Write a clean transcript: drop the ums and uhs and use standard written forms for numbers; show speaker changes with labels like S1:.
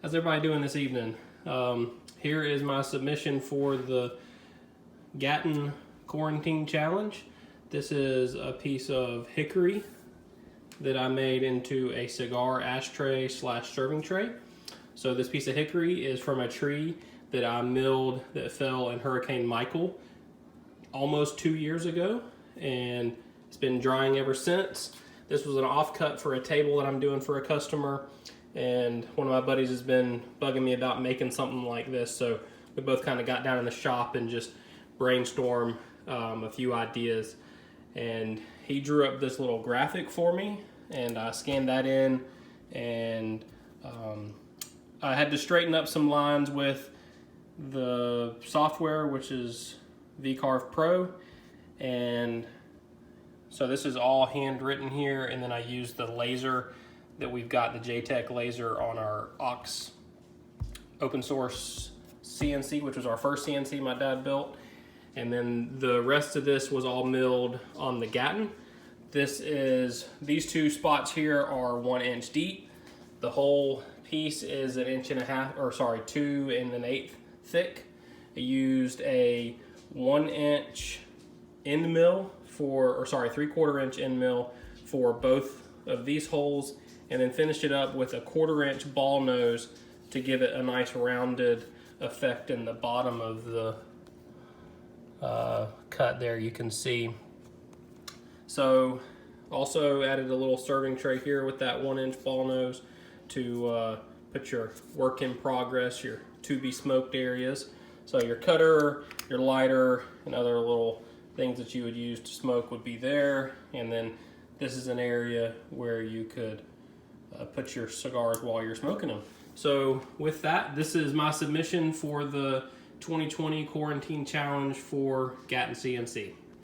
S1: How's everybody doing this evening? Here is my submission for the Gatton Quarantine Challenge. This is a piece of hickory that I made into a cigar ashtray slash serving tray. So this piece of hickory is from a tree that I milled that fell in Hurricane Michael almost 2 years ago, and it's been drying ever since. This was an offcut for a table that I'm doing for a customer, and one of my buddies has been bugging me about making something like this, so we both kind of got down in the shop and just brainstormed a few ideas, and he drew up this little graphic for me, and I scanned that in, and I had to straighten up some lines with the software, which is VCarve Pro, and so this is all handwritten here, and then I used the laser that we've got, the JTech laser on our Ox open source CNC, which was our first CNC my dad built, and then the rest of this was all milled on the Gatton. These two spots here are 1 inch deep. The whole piece is 1.5 inches, or sorry, 2 1/8 thick. I used a 1 inch end mill or 3/4 inch end mill for both of these holes, and then finished it up with a 1/4 inch ball nose to give it a nice rounded effect in the bottom of the cut there, you can see. So also added a little serving tray here with that 1 inch ball nose to put your work in progress, your to be smoked areas. So your cutter, your lighter, and other little things that you would use to smoke would be there. And then this is an area where you could put your cigars while you're smoking them. So with that, this is my submission for the 2020 Quarantine Challenge for Gatton CNC.